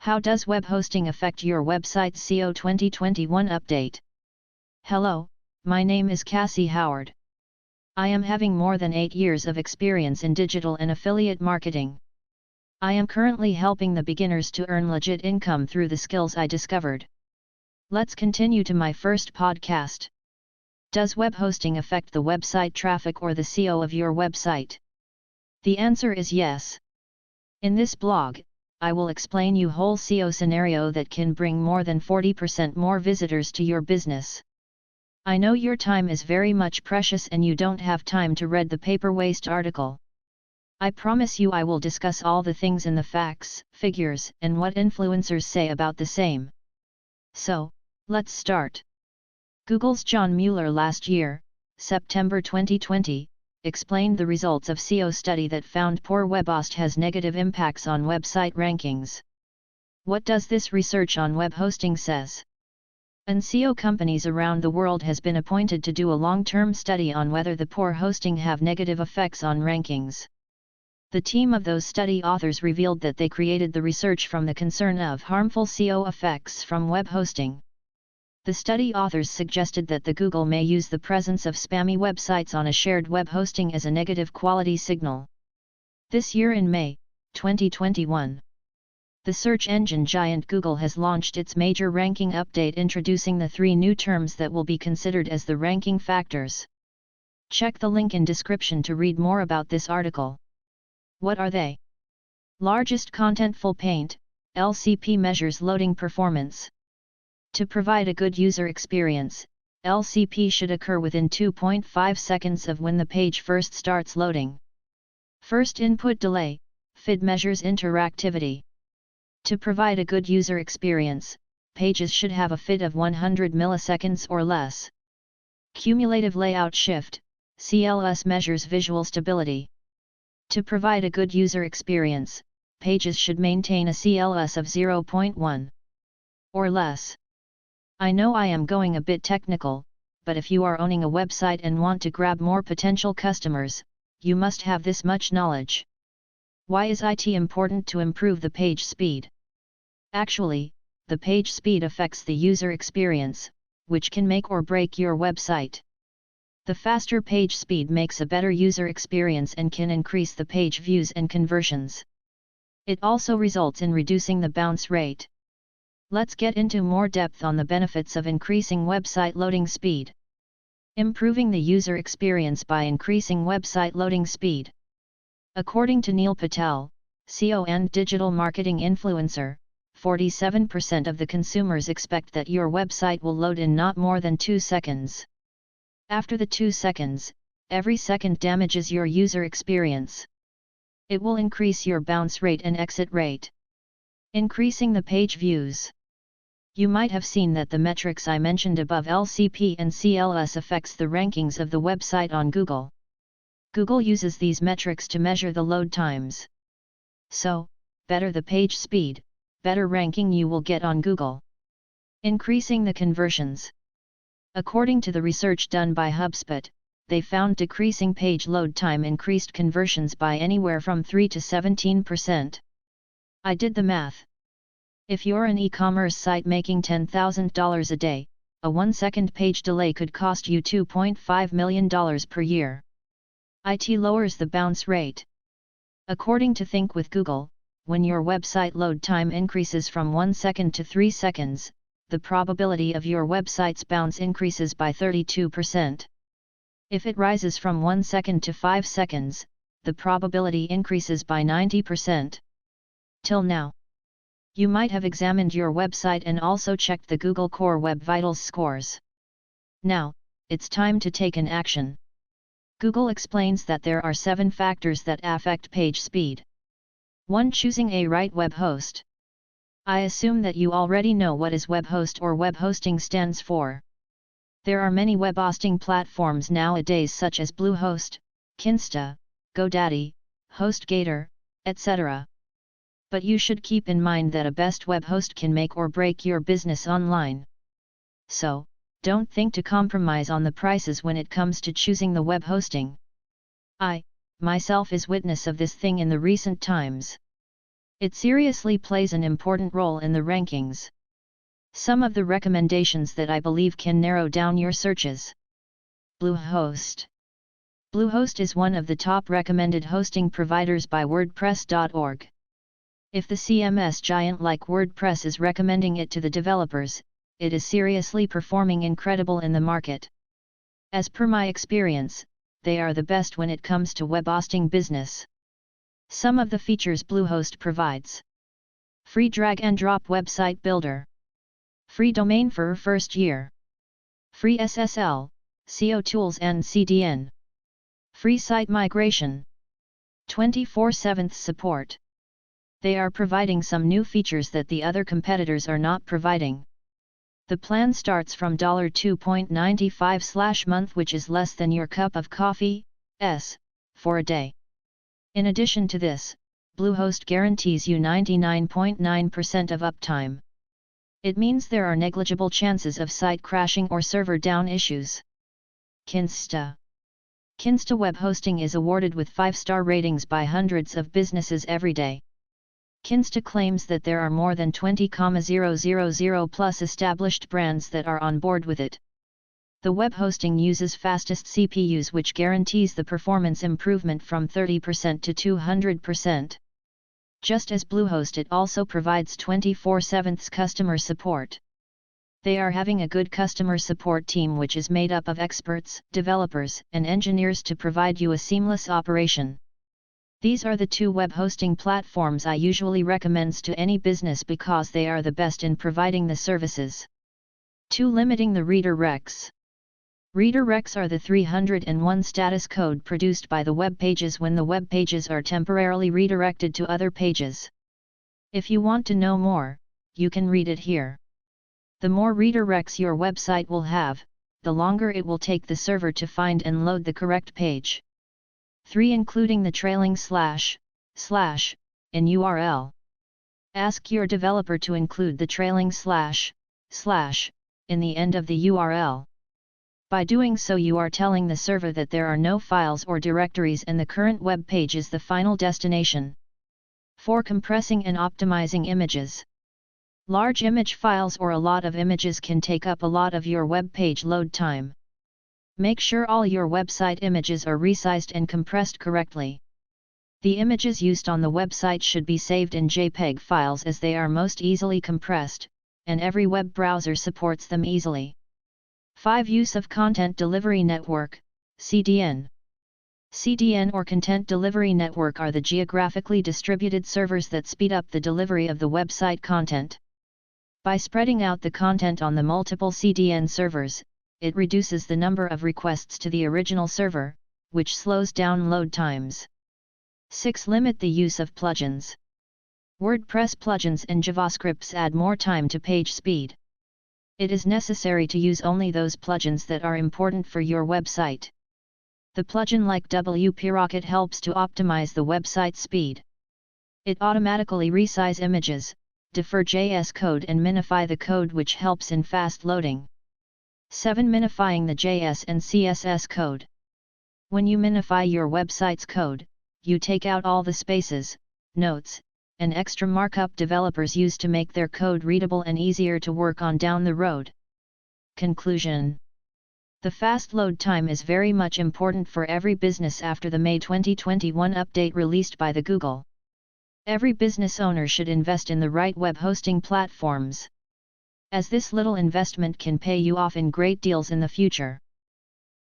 How does web hosting affect your website's SEO 2021 update? Hello, my name is Cassie Howard. I am having more than 8 years of experience in digital and affiliate marketing. I am currently helping the beginners to earn legit income through the skills I discovered. Let's continue to my first podcast. Does web hosting affect the website traffic or the SEO of your website? The answer is yes. In this blog, I will explain you whole SEO scenario that can bring more than 40% more visitors to your business. I know your time is very much precious and you don't have time to read the paper waste article. I promise you I will discuss all the things in the facts, figures, and what influencers say about the same. So, let's start. Google's John Mueller last year, September 2020, explained the results of SEO study that found poor webhost has negative impacts on website rankings. What does this research on web hosting says? An SEO companies around the world has been appointed to do a long-term study on whether the poor hosting have negative effects on rankings. The team of those study authors revealed that they created the research from the concern of harmful SEO effects from web hosting. The study authors suggested that the Google may use the presence of spammy websites on a shared web hosting as a negative quality signal. This year in May, 2021, the search engine giant Google has launched its major ranking update introducing the 3 new terms that will be considered as the ranking factors. Check the link in description to read more about this article. What are they? Largest contentful paint, LCP measures loading performance. To provide a good user experience, LCP should occur within 2.5 seconds of when the page first starts loading. First input delay, FID measures interactivity. To provide a good user experience, pages should have a FID of 100 milliseconds or less. Cumulative layout shift, CLS measures visual stability. To provide a good user experience, pages should maintain a CLS of 0.1 or less. I know I am going a bit technical, but if you are owning a website and want to grab more potential customers, you must have this much knowledge. Why is it important to improve the page speed? Actually, the page speed affects the user experience, which can make or break your website. The faster page speed makes a better user experience and can increase the page views and conversions. It also results in reducing the bounce rate. Let's get into more depth on the benefits of increasing website loading speed. Improving the user experience by increasing website loading speed. According to Neil Patel, SEO and digital marketing influencer, 47% of the consumers expect that your website will load in not more than 2 seconds. After the 2 seconds, every second damages your user experience. It will increase your bounce rate and exit rate. Increasing the page views. You might have seen that the metrics I mentioned above, LCP and CLS, affects the rankings of the website on Google. Google uses these metrics to measure the load times. So, better the page speed, better ranking you will get on Google. Increasing the conversions. According to the research done by HubSpot, they found decreasing page load time increased conversions by anywhere from 3 to 17%. I did the math. If you're an e-commerce site making $10,000 a day, a 1-second page delay could cost you $2.5 million per year. It lowers the bounce rate. According to Think with Google, when your website load time increases from 1 second to 3 seconds, the probability of your website's bounce increases by 32%. If it rises from 1 second to 5 seconds, the probability increases by 90%. Till now, you might have examined your website and also checked the Google Core Web Vitals scores. Now, it's time to take an action. Google explains that there are 7 factors that affect page speed. 1. Choosing a right web host. I assume that you already know what is web host or web hosting stands for. There are many web hosting platforms nowadays such as Bluehost, Kinsta, GoDaddy, HostGator, etc. But you should keep in mind that a best web host can make or break your business online. So, don't think to compromise on the prices when it comes to choosing the web hosting. I, myself, is witness of this thing in the recent times. It seriously plays an important role in the rankings. Some of the recommendations that I believe can narrow down your searches. Bluehost. Bluehost is one of the top recommended hosting providers by WordPress.org. If the CMS giant like WordPress is recommending it to the developers, it is seriously performing incredible in the market. As per my experience, they are the best when it comes to web hosting business. Some of the features Bluehost provides: free drag and drop website builder, free domain for first year, free SSL, SEO tools and CDN, free site migration, 24/7 support. They are providing some new features that the other competitors are not providing. The plan starts from $2.95/month, which is less than your cup of coffee, for a day. In addition to this, Bluehost guarantees you 99.9% of uptime. It means there are negligible chances of site crashing or server down issues. Kinsta. Kinsta Web Hosting is awarded with 5-star ratings by hundreds of businesses every day. Kinsta claims that there are more than 20,000 plus established brands that are on board with it. The web hosting uses fastest CPUs, which guarantees the performance improvement from 30% to 200%. Just as Bluehost, it also provides 24/7 customer support. They are having a good customer support team which is made up of experts, developers, and engineers to provide you a seamless operation. These are the two web hosting platforms I usually recommend to any business because they are the best in providing the services. 2. Limiting the redirects. Redirects are the 301 status code produced by the web pages when the web pages are temporarily redirected to other pages. If you want to know more, you can read it here. The more redirects your website will have, the longer it will take the server to find and load the correct page. 3. Including the trailing / in URL. Ask your developer to include the trailing / in the end of the URL. By doing so, you are telling the server that there are no files or directories and the current web page is the final destination. 4. Compressing and optimizing images. Large image files or a lot of images can take up a lot of your web page load time. Make sure all your website images are resized and compressed correctly. The images used on the website should be saved in JPEG files as they are most easily compressed, and every web browser supports them easily. 5. Use of Content Delivery Network, CDN. CDN or Content Delivery Network are the geographically distributed servers that speed up the delivery of the website content. By spreading out the content on the multiple CDN servers, it reduces the number of requests to the original server, which slows down load times. 6. Limit the use of plugins. WordPress plugins and JavaScripts add more time to page speed. It is necessary to use only those plugins that are important for your website. The plugin like WP Rocket helps to optimize the website speed. It automatically resize images, defer JS code and minify the code, which helps in fast loading. 7. Minifying the JS and CSS code. When you minify your website's code, you take out all the spaces, notes, and extra markup developers use to make their code readable and easier to work on down the road. Conclusion. The fast load time is very much important for every business after the May 2021 update released by the Google. Every business owner should invest in the right web hosting platforms, as this little investment can pay you off in great deals in the future.